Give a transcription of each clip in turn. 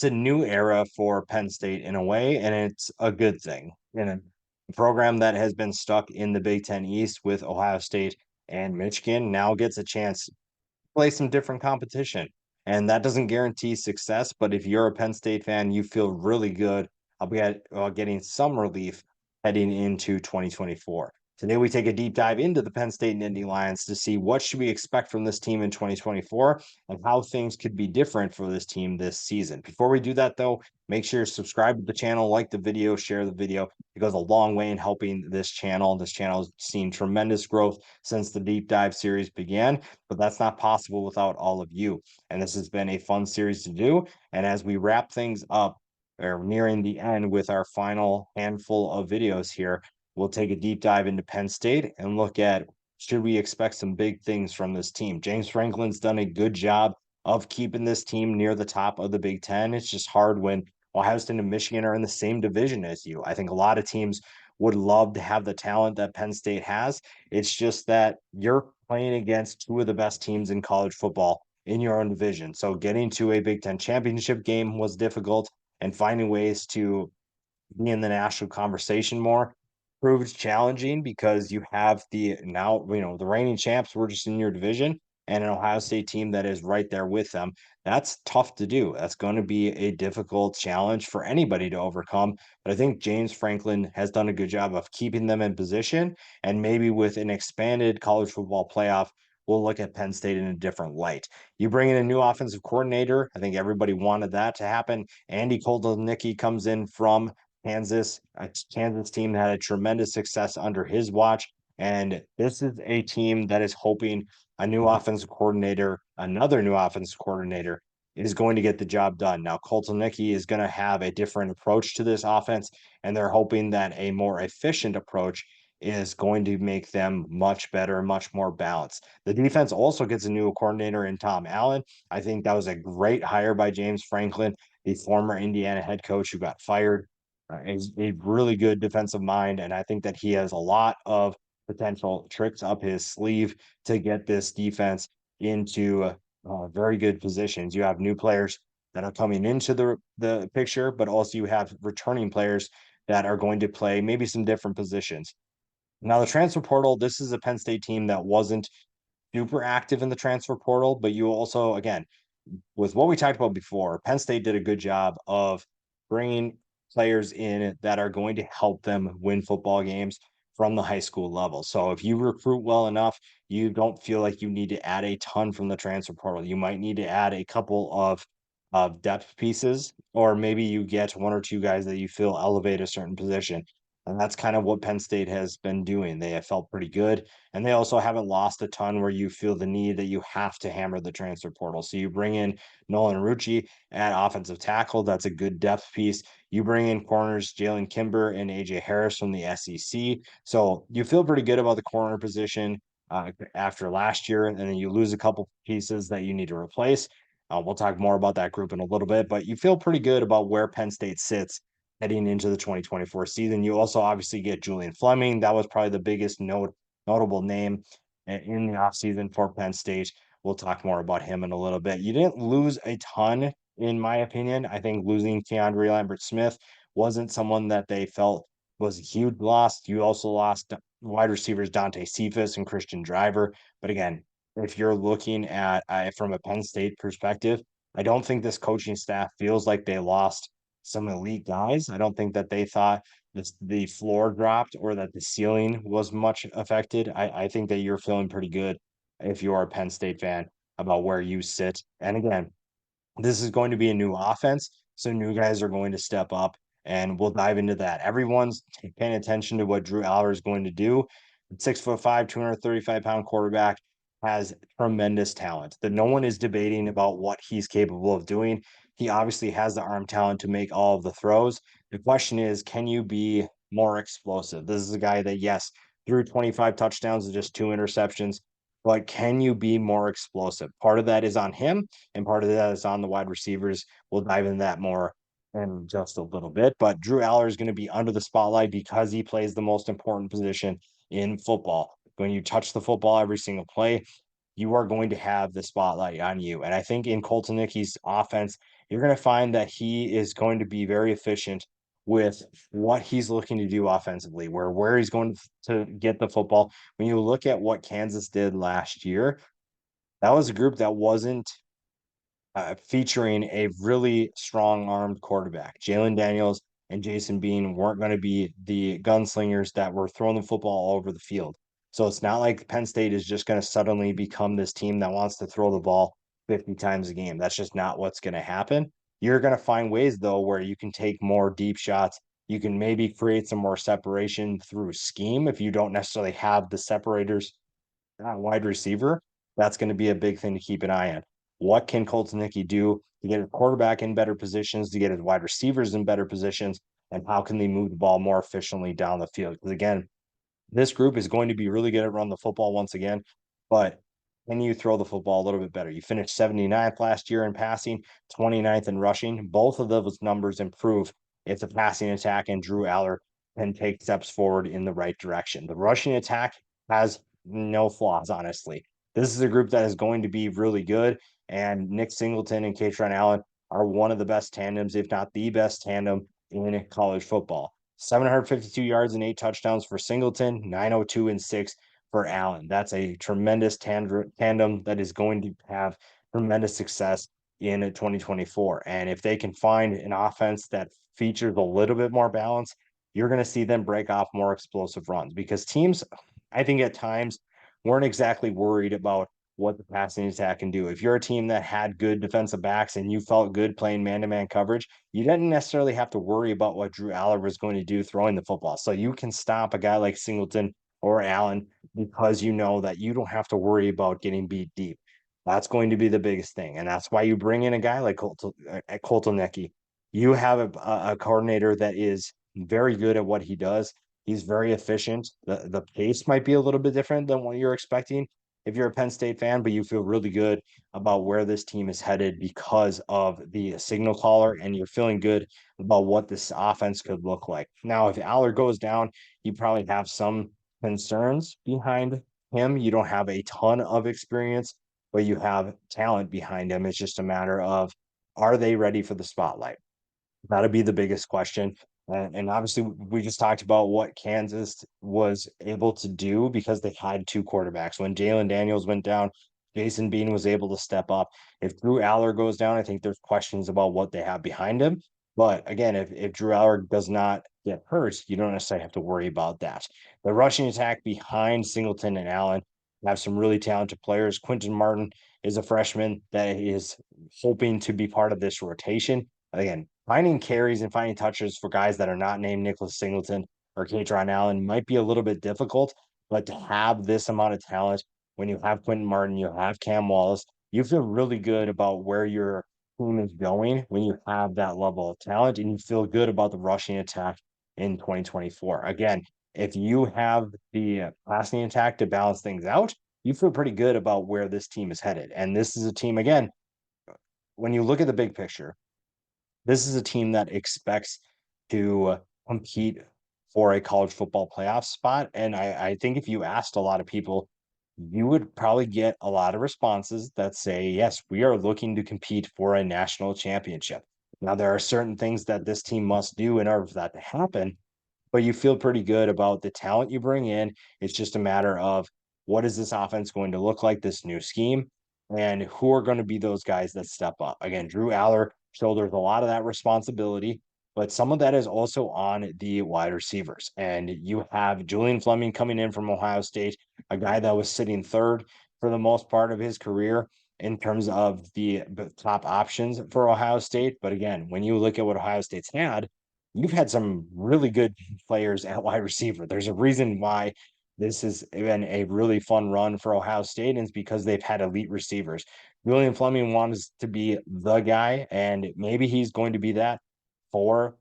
it's a new era for Penn State in a way, and it's a good thing. And a program that has been stuck in the Big Ten East with Ohio State and Michigan now gets a chance to play some different competition. And that doesn't guarantee success, but if you're a Penn State fan, you feel really good about getting some relief heading into 2024. Today, we take a deep dive into the Penn State Nittany Lions to see what should we expect from this team in 2024 and how things could be different for this team this season. Before we do that, though, make sure to subscribe to the channel, like the video, share the video. It goes a long way in helping this channel. This channel has seen tremendous growth since the deep dive series began, but that's not possible without all of you. And this has been a fun series to do. And as we wrap things up, or nearing the end with our final handful of videos here, we'll take a deep dive into Penn State and look at should we expect some big things from this team. James Franklin's done a good job of keeping this team near the top of the Big Ten. It's just hard when Ohio State and Michigan are in the same division as you. I think a lot of teams would love to have the talent that Penn State has. It's just that you're playing against two of the best teams in college football in your own division. So getting to a Big Ten championship game was difficult, and finding ways to be in the national conversation more proves challenging because you have the now, the reigning champs were just in your division and an Ohio State team that is right there with them. That's tough to do. That's going to be a difficult challenge for anybody to overcome. But I think James Franklin has done a good job of keeping them in position. And maybe with an expanded college football playoff, we'll look at Penn State in a different light. You bring in a new offensive coordinator. I think everybody wanted that to happen. Andy Kotelnicki comes in from Kansas, a Kansas team that had a tremendous success under his watch. And this is a team that is hoping a new offensive coordinator, another new offensive coordinator, is going to get the job done. Now, Kotelnicki is going to have a different approach to this offense, and they're hoping that a more efficient approach is going to make them much better, much more balanced. The defense also gets a new coordinator in Tom Allen. I think that was a great hire by James Franklin, the former Indiana head coach who got fired. He's a really good defensive mind, and I think that he has a lot of potential tricks up his sleeve to get this defense into very good positions. You have new players that are coming into the picture, but also you have returning players that are going to play maybe some different positions. Now, the transfer portal, this is a Penn State team that wasn't super active in the transfer portal, but you also, again, with what we talked about before, Penn State did a good job of bringing players in that are going to help them win football games from the high school level. So if you recruit well enough, you don't feel like you need to add a ton from the transfer portal. You might need to add a couple of depth pieces, or maybe you get one or two guys that you feel elevate a certain position. And that's kind of what Penn State has been doing. They have felt pretty good. And they also haven't lost a ton where you feel the need that you have to hammer the transfer portal. So you bring in Nolan Rucci at offensive tackle. That's a good depth piece. You bring in corners Jalen Kimber and AJ Harris from the SEC. So you feel pretty good about the corner position after last year. And then you lose a couple pieces that you need to replace. We'll talk more about that group in a little bit, but you feel pretty good about where Penn State sits heading into the 2024 season. You also obviously get Julian Fleming. That was probably the biggest notable name in the offseason for Penn State. We'll talk more about him in a little bit. You didn't lose a ton, in my opinion. I think losing Keandre Lambert-Smith wasn't someone that they felt was a huge loss. You also lost wide receivers Dante Cephas and Christian Driver. But again, if you're looking at from a Penn State perspective, I don't think this coaching staff feels like they lost some elite guys. I don't think that they thought the floor dropped or that the ceiling was much affected. I think that you're feeling pretty good if you're a Penn State fan about where you sit. And again, this is going to be a new offense, so new guys are going to step up, and we'll dive into that. Everyone's paying attention to what Drew Aller is going to do. 6'5", 235-pound quarterback has tremendous talent that no one is debating about what he's capable of doing. He obviously has the arm talent to make all of the throws. The question is, can you be more explosive? This is a guy that, yes, threw 25 touchdowns and just 2 interceptions, but can you be more explosive? Part of that is on him, and part of that is on the wide receivers. We'll dive into that more in just a little bit. But Drew Aller is going to be under the spotlight because he plays the most important position in football. When you touch the football every single play, you are going to have the spotlight on you. And I think in Kotelnicki's offense, you're going to find that he is going to be very efficient with what he's looking to do offensively, where he's going to get the football. When you look at what Kansas did last year, that was a group that wasn't featuring a really strong armed quarterback. Jalen Daniels and Jason Bean weren't going to be the gunslingers that were throwing the football all over the field. So it's not like Penn State is just going to suddenly become this team that wants to throw the ball 50 times a game. That's just not what's going to happen. You're going to find ways, though, where you can take more deep shots. You can maybe create some more separation through scheme if you don't necessarily have the separators wide receiver. That's going to be a big thing to keep an eye on. What can Colton Hickey do to get his quarterback in better positions, to get his wide receivers in better positions, and how can they move the ball more efficiently down the field? Because again, this group is going to be really good at running the football once again, but can you throw the football a little bit better? You finished 79th last year in passing, 29th in rushing. Both of those numbers improve if the passing attack and Drew Aller can take steps forward in the right direction. The rushing attack has no flaws, honestly. This is a group that is going to be really good, and Nick Singleton and Katron Allen are one of the best tandems, if not the best tandem in college football. 752 yards and 8 touchdowns for Singleton, 902 and 6 for Allen. That's a tremendous tandem that is going to have tremendous success in 2024. And if they can find an offense that features a little bit more balance, you're going to see them break off more explosive runs because teams, I think at times, weren't exactly worried about what the passing attack can do. If you're a team that had good defensive backs and you felt good playing man-to-man coverage, you didn't necessarily have to worry about what Drew Aller was going to do throwing the football. So you can stop a guy like Singleton or Allen because you know that you don't have to worry about getting beat deep. That's going to be the biggest thing. And that's why you bring in a guy like Colton Necky. You have a coordinator that is very good at what he does. He's very efficient. The pace might be a little bit different than what you're expecting if you're a Penn State fan, but you feel really good about where this team is headed because of the signal caller, and you're feeling good about what this offense could look like. Now, if Aller goes down, you probably have some concerns behind him. You don't have a ton of experience, but you have talent behind him. It's just a matter of, are they ready for the spotlight? That'll be the biggest question. And obviously, we just talked about what Kansas was able to do because they had two quarterbacks. When Jalen Daniels went down, Jason Bean was able to step up. If Drew Aller goes down, I think there's questions about what they have behind him. But again, if Drew Aller does not get hurt, you don't necessarily have to worry about that. The rushing attack behind Singleton and Allen have some really talented players. Quinton Martin is a freshman that is hoping to be part of this rotation. Again, finding carries and finding touches for guys that are not named Nicholas Singleton or Katron Allen might be a little bit difficult, but to have this amount of talent, when you have Quentin Martin, you have Cam Wallace, you feel really good about where your team is going when you have that level of talent, and you feel good about the rushing attack in 2024. Again, if you have the passing attack to balance things out, you feel pretty good about where this team is headed. And this is a team, again, when you look at the big picture, this is a team that expects to compete for a college football playoff spot. And I think if you asked a lot of people, you would probably get a lot of responses that say, yes, we are looking to compete for a national championship. Now, there are certain things that this team must do in order for that to happen, but you feel pretty good about the talent you bring in. It's just a matter of what is this offense going to look like, this new scheme, and who are going to be those guys that step up. Again, Drew Aller shoulders a lot of that responsibility, but some of that is also on the wide receivers. And you have Julian Fleming coming in from Ohio State, a guy that was sitting third for the most part of his career in terms of the top options for Ohio State. But again, when you look at what Ohio State's had, you've had some really good players at wide receiver. There's a reason why this has been a really fun run for Ohio State, and it's because they've had elite receivers. Julian Fleming wants to be the guy, and maybe he's going to be that for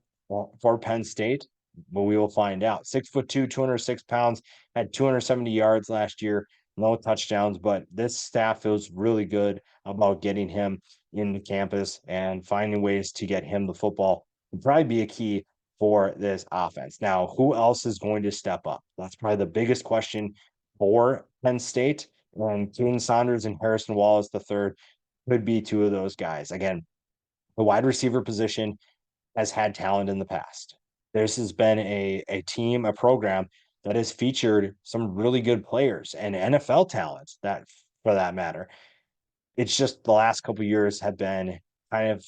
for Penn State, but we will find out. 6'2", 206 pounds, had 270 yards last year, no touchdowns, but this staff feels really good about getting him into campus and finding ways to get him the football would probably be a key for this offense. Now, who else is going to step up? That's probably the biggest question for Penn State. And Caden Saunders and Harrison Wallace the third could be two of those guys. Again, The wide receiver position has had talent in the past. This has been a team, a program that has featured some really good players and NFL talent that for that matter. It's just the last couple years have been kind of,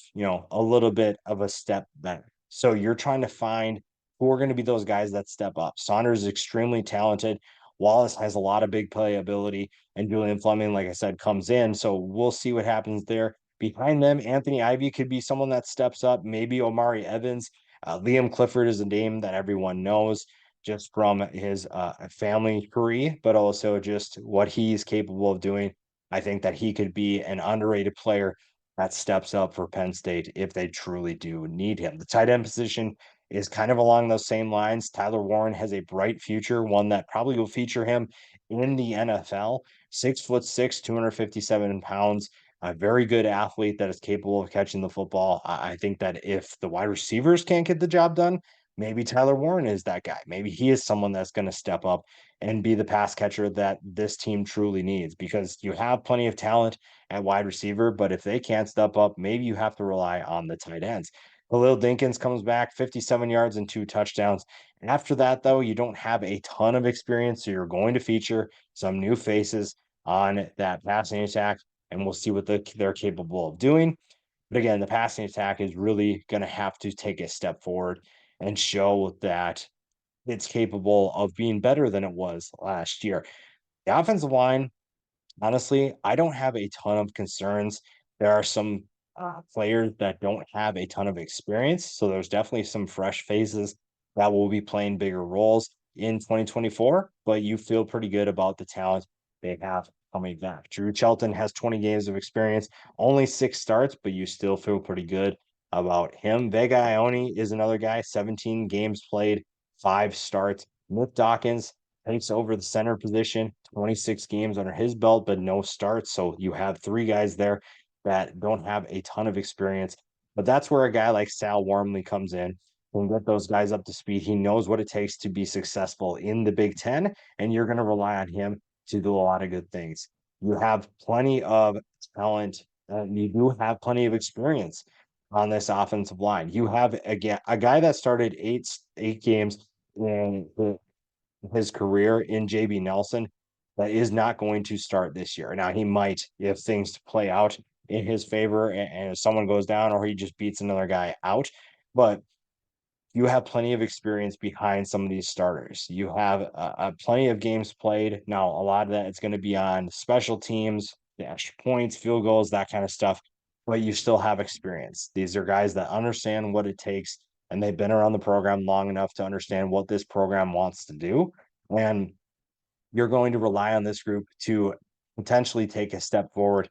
a little bit of a step back. So you're trying to find who are going to be those guys that step up. Saunders is extremely talented. Wallace has a lot of big play ability, and Julian Fleming, like I said, comes in. So we'll see what happens there. Behind them, Anthony Ivy could be someone that steps up. Maybe Omari Evans. Liam Clifford is a name that everyone knows just from his family tree, but also just what he's capable of doing. I think that he could be an underrated player that steps up for Penn State if they truly do need him. The tight end position is kind of along those same lines. Tyler Warren has a bright future, one that probably will feature him in the NFL. 6'6", 257 pounds, a very good athlete that is capable of catching the football. I think that if the wide receivers can't get the job done, maybe Tyler Warren is that guy. Maybe he is someone that's going to step up and be the pass catcher that this team truly needs, because you have plenty of talent at wide receiver, but if they can't step up, maybe you have to rely on the tight ends. Khalil Dinkins comes back, 57 yards and 2 touchdowns. After that, though, you don't have a ton of experience, so you're going to feature some new faces on that passing attack, and we'll see what they're capable of doing. But again, the passing attack is really going to have to take a step forward and show that it's capable of being better than it was last year. The offensive line, honestly, I don't have a ton of concerns. There are some players that don't have a ton of experience, so there's definitely some fresh faces that will be playing bigger roles in 2024, but you feel pretty good about the talent they have coming back. Drew Shelton has 20 games of experience, only 6 starts, but you still feel pretty good about him. Vega Ione is another guy, 17 games played, 5 starts. Nick Dawkins takes over the center position, 26 games under his belt, but no starts. So you have 3 guys there that don't have a ton of experience. But that's where a guy like Sal Wormley comes in and get those guys up to speed. He knows what it takes to be successful in the Big Ten, and you're going to rely on him to do a lot of good things. You have plenty of talent, and you do have plenty of experience on this offensive line. You have again a guy that started eight games in his career in JB Nelson that is not going to start this year. Now he might if things play out in his favor and if someone goes down or he just beats another guy out. But you have plenty of experience behind some of these starters. You have plenty of games played. Now, a lot of that it's going to be on special teams, the extra points, field goals, that kind of stuff. But you still have experience. These are guys that understand what it takes, and they've been around the program long enough to understand what this program wants to do. And you're going to rely on this group to potentially take a step forward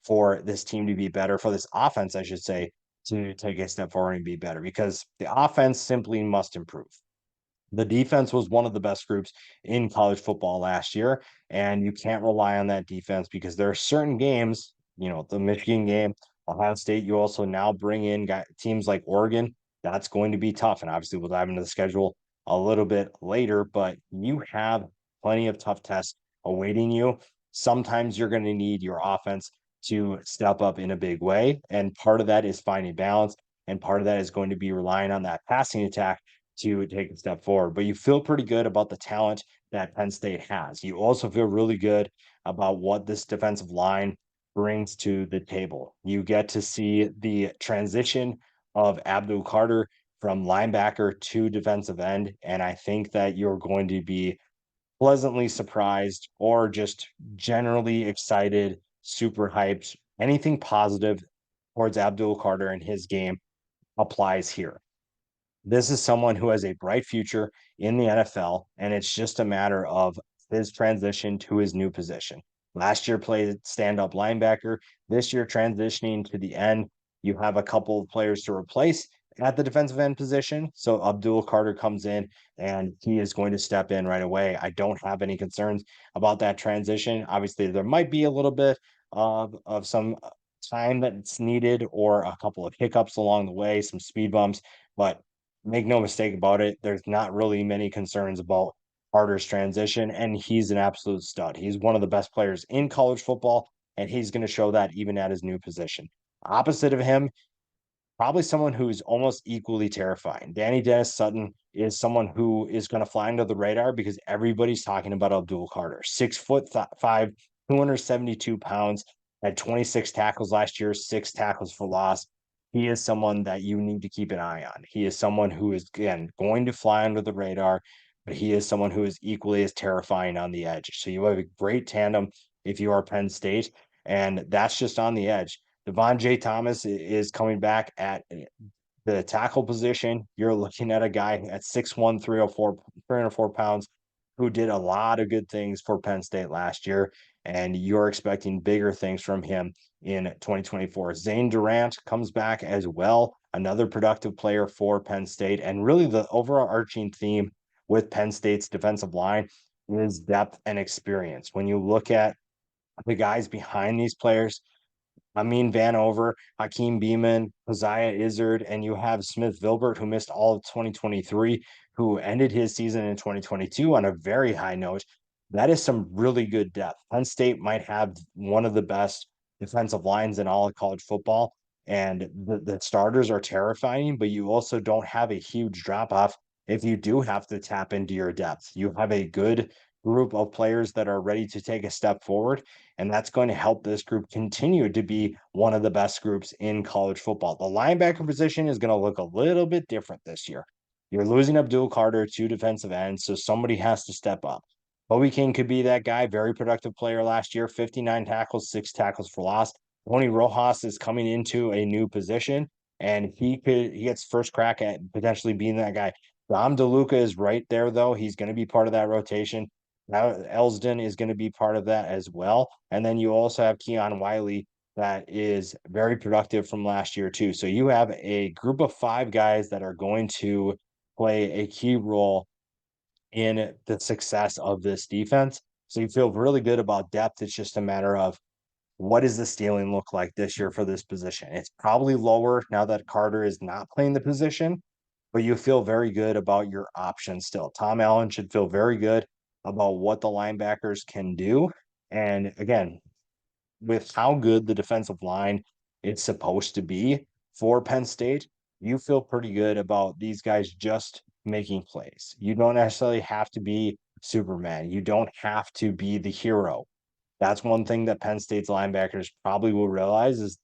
for this team to be better, for this offense, I should say, to take a step forward and be better, because the offense simply must improve. The defense was one of the best groups in college football last year, and you can't rely on that defense because there are certain games, the Michigan game, Ohio State, you also now bring in teams like Oregon. That's going to be tough, and obviously we'll dive into the schedule a little bit later, but you have plenty of tough tests awaiting you. Sometimes you're going to need your offense to step up in a big way, and part of that is finding balance, and part of that is going to be relying on that passing attack to take a step forward. But you feel pretty good about the talent that Penn State has. You also feel really good about what this defensive line brings to the table. You get to see the transition of Abdul Carter from linebacker to defensive end. And I think that you're going to be pleasantly surprised or just generally excited, super hyped. Anything positive towards Abdul Carter and his game applies here. This is someone who has a bright future in the NFL, and it's just a matter of his transition to his new position. Last year played stand-up linebacker. This year transitioning to the end. You have a couple of players to replace at the defensive end position. So Abdul Carter comes in and he is going to step in right away. I don't have any concerns about that transition. Obviously, there might be a little bit of some time that's needed or a couple of hiccups along the way, some speed bumps, but make no mistake about it, there's not really many concerns about Carter's transition, and he's an absolute stud. He's one of the best players in college football, and he's going to show that even at his new position. Opposite of him, probably someone who's almost equally terrifying. Danny Dennis Sutton is someone who is going to fly under the radar because everybody's talking about Abdul Carter. 6'5", 272 pounds, had 26 tackles last year, 6 tackles for loss. He is someone that you need to keep an eye on. He is someone who is, again, going to fly under the radar, but he is someone who is equally as terrifying on the edge. So you have a great tandem if you are Penn State, and that's just on the edge. Devon J. Thomas is coming back at the tackle position. You're looking at a guy at 6'1", 304 pounds, who did a lot of good things for Penn State last year, and you're expecting bigger things from him in 2024. Zane Durant comes back as well, another productive player for Penn State, and really the overarching theme with Penn State's defensive line is depth and experience. When you look at the guys behind these players, Amin Vanover, Hakeem Beeman, Hosea Izzard, and you have Smith Vilbert, who missed all of 2023, who ended his season in 2022 on a very high note. That is some really good depth. Penn State might have one of the best defensive lines in all of college football, and the starters are terrifying, but you also don't have a huge drop off if you do have to tap into your depth. You have a good group of players that are ready to take a step forward, and that's going to help this group continue to be one of the best groups in college football. The linebacker position is going to look a little bit different this year. You're losing Abdul Carter to defensive ends, so somebody has to step up. Bobby King could be that guy, very productive player last year, 59 tackles, 6 tackles for loss. Tony Rojas is coming into a new position, and he gets first crack at potentially being that guy. Dom DeLuca is right there, though. He's going to be part of that rotation. Now Elsden is going to be part of that as well. And then you also have Keon Wiley that is very productive from last year too. So you have a group of 5 guys that are going to play a key role in the success of this defense. So you feel really good about depth. It's just a matter of what does the ceiling look like this year for this position? It's probably lower now that Carter is not playing the position, but you feel very good about your options still. Tom Allen should feel very good about what the linebackers can do. And again, with how good the defensive line is supposed to be for Penn State, you feel pretty good about these guys just making plays. You don't necessarily have to be Superman. You don't have to be the hero. That's one thing that Penn State's linebackers probably will realize is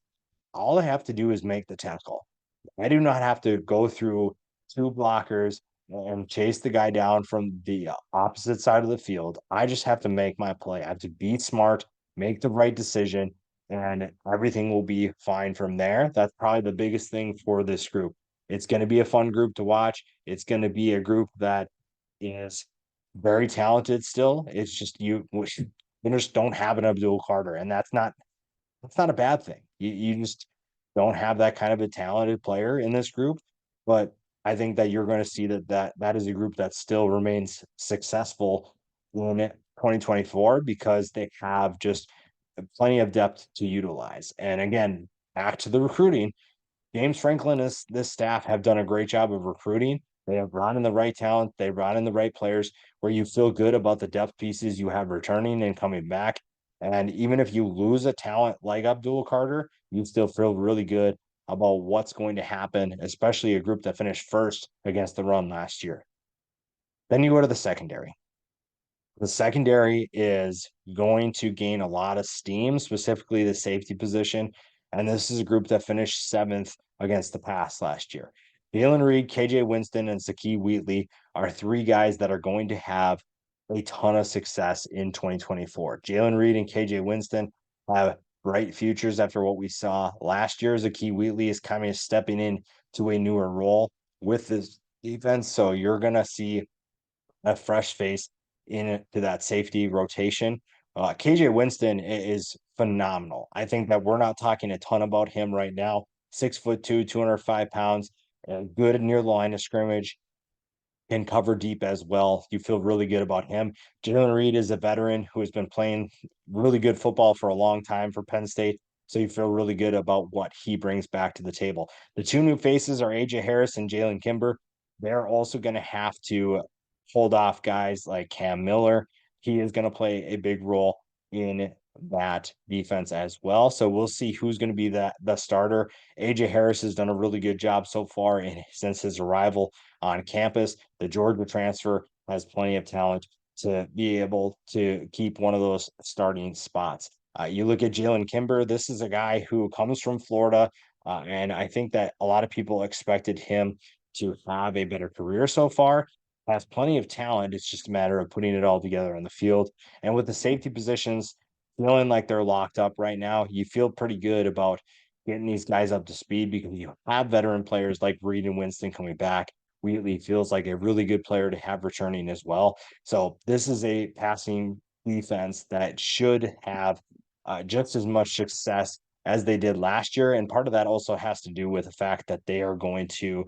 all I have to do is make the tackle. I do not have to go through 2 blockers and chase the guy down from the opposite side of the field. I just have to make my play. I have to be smart, make the right decision, and everything will be fine from there. That's probably the biggest thing for this group. It's going to be a fun group to watch. It's going to be a group that is very talented still. It's just you just don't have an Abdul Carter, and that's not a bad thing. You just don't have that kind of a talented player in this group. But I think that you're going to see that is a group that still remains successful in 2024 because they have just plenty of depth to utilize. And again, back to the recruiting, James Franklin and this staff have done a great job of recruiting. They have brought in the right talent. They brought in the right players where you feel good about the depth pieces you have returning and coming back. And even if you lose a talent like Abdul Carter, you still feel really good about what's going to happen, especially a group that finished first against the run last year. Then you go to the secondary. The secondary is going to gain a lot of steam, specifically the safety position. And this is a group that finished 7th against the pass last year. Jalen Reed, KJ Winston, and Saki Wheatley are 3 guys that are going to have a ton of success in 2024. Jalen Reed and KJ Winston have bright futures after what we saw last year. Saki Wheatley is kind of stepping in to a newer role with this defense. So you're going to see a fresh face into that safety rotation. KJ Winston is phenomenal. I think that we're not talking a ton about him right now. 6'2", 205 pounds, good near the line of scrimmage, can cover deep as well. You feel really good about him. Jalen Reed is a veteran who has been playing really good football for a long time for Penn State. So you feel really good about what he brings back to the table. The 2 new faces are AJ Harris and Jalen Kimber. They're also going to have to hold off guys like Cam Miller. He is going to play a big role in that defense as well. So we'll see who's going to be the starter. AJ Harris has done a really good job so far since his arrival on campus. The Georgia transfer has plenty of talent to be able to keep one of those starting spots. You look at Jalen Kimber. This is a guy who comes from Florida, and I think that a lot of people expected him to have a better career so far. Has plenty of talent. It's just a matter of putting it all together on the field. And with the safety positions feeling like they're locked up right now, you feel pretty good about getting these guys up to speed because you have veteran players like Reed and Winston coming back. Wheatley feels like a really good player to have returning as well. So this is a passing defense that should have just as much success as they did last year. And part of that also has to do with the fact that they are going to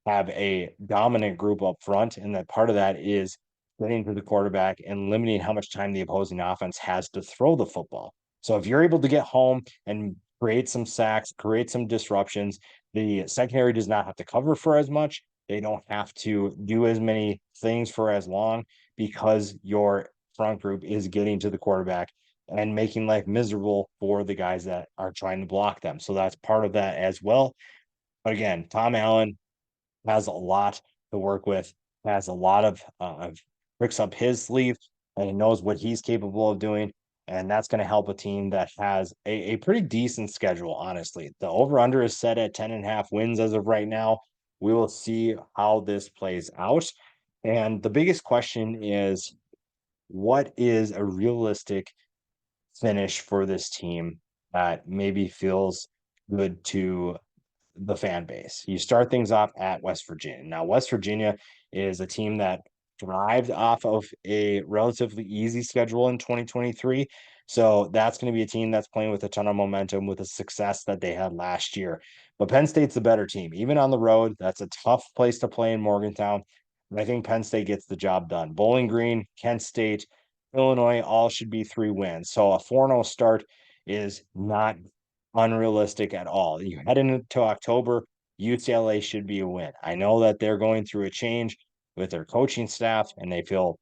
have a dominant group up front. And that part of that is getting to the quarterback and limiting how much time the opposing offense has to throw the football. So if you're able to get home and create some sacks, create some disruptions, the secondary does not have to cover for as much. They don't have to do as many things for as long because your front group is getting to the quarterback and making life miserable for the guys that are trying to block them. So that's part of that as well. But again, Tom Allen has a lot to work with, has a lot of tricks up his sleeve, and he knows what he's capable of doing. And that's going to help a team that has a pretty decent schedule, honestly. The over under is set at 10.5 wins as of right now. We will see how this plays out. And the biggest question is what is a realistic finish for this team that maybe feels good to the fan base? You start things off at West Virginia. Now, West Virginia is a team that thrived off of a relatively easy schedule in 2023. So that's going to be a team that's playing with a ton of momentum with the success that they had last year. But Penn State's the better team. Even on the road, that's a tough place to play in Morgantown. But I think Penn State gets the job done. Bowling Green, Kent State, Illinois all should be 3 wins. So a 4-0 start is not unrealistic at all. You head into October, UCLA should be a win. I know that they're going through a change with their coaching staff and they feel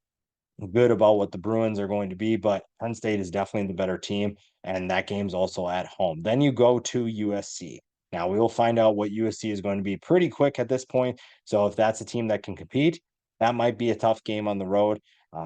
good about what the Bruins are going to be, but Penn State is definitely the better team, and that game's also at home. Then you go to USC. Now we will find out what USC is going to be pretty quick at this point. So if that's a team that can compete, that might be a tough game on the road.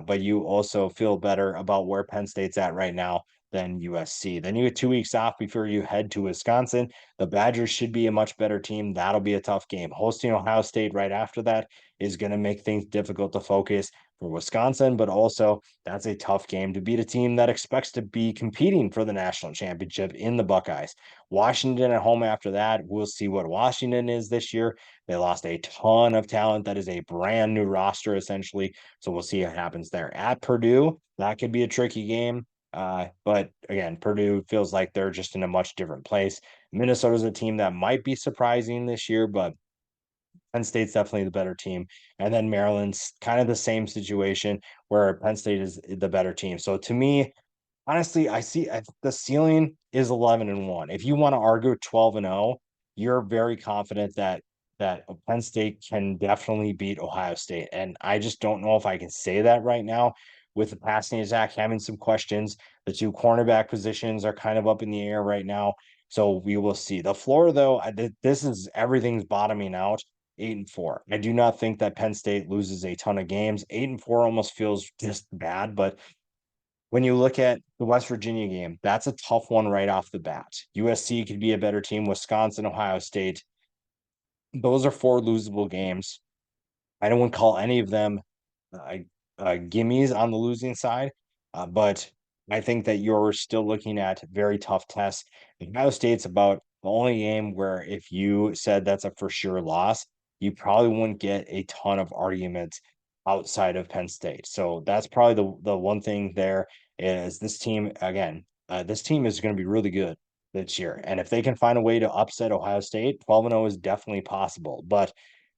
But you also feel better about where Penn State's at right now than USC. Then you get 2 weeks off before you head to Wisconsin. The Badgers should be a much better team. That'll be a tough game. Hosting Ohio State right after that is going to make things difficult to focus for Wisconsin, but also that's a tough game to beat a team that expects to be competing for the national championship in the Buckeyes. Washington at home after that. We'll see what Washington is this year. They lost a ton of talent. That is a brand new roster, essentially. So we'll see what happens there. At Purdue, that could be a tricky game. But again, Purdue feels like they're just in a much different place. Minnesota's a team that might be surprising this year, but Penn State's definitely the better team. And then Maryland's kind of the same situation where Penn State is the better team. So to me, honestly, the ceiling is 11-1. If you want to argue 12-0, you're very confident that Penn State can definitely beat Ohio State. And I just don't know if I can say that right now with the passing attack having some questions. The two cornerback positions are kind of up in the air right now. So we will see. The floor, though, this is everything's bottoming out. 8-4. I do not think that Penn State loses a ton of games. 8-4 almost feels just bad, but when you look at the West Virginia game, that's a tough one right off the bat. USC could be a better team. Wisconsin, Ohio State, those are four losable games. I don't want to call any of them uh, gimmies on the losing side, but I think that you're still looking at very tough tests. Ohio State's about the only game where if you said that's a for sure loss, you probably wouldn't get a ton of arguments outside of Penn State. So that's probably the one thing there is this team again. This team is going to be really good this year, and if they can find a way to upset Ohio State, 12-0 is definitely possible. But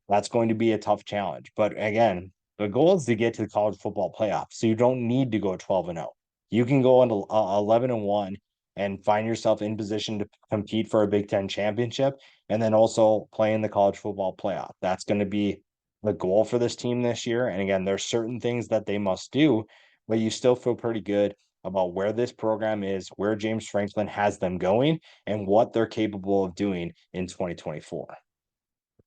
that's going to be a tough challenge. But again, the goal is to get to the college football playoff. So you don't need to go 12-0. You can go into 11-1 and find yourself in position to compete for a Big Ten championship and then also play in the college football playoff. That's going to be the goal for this team this year. And again, there's certain things that they must do, but you still feel pretty good about where this program is, where James Franklin has them going, and what they're capable of doing in 2024.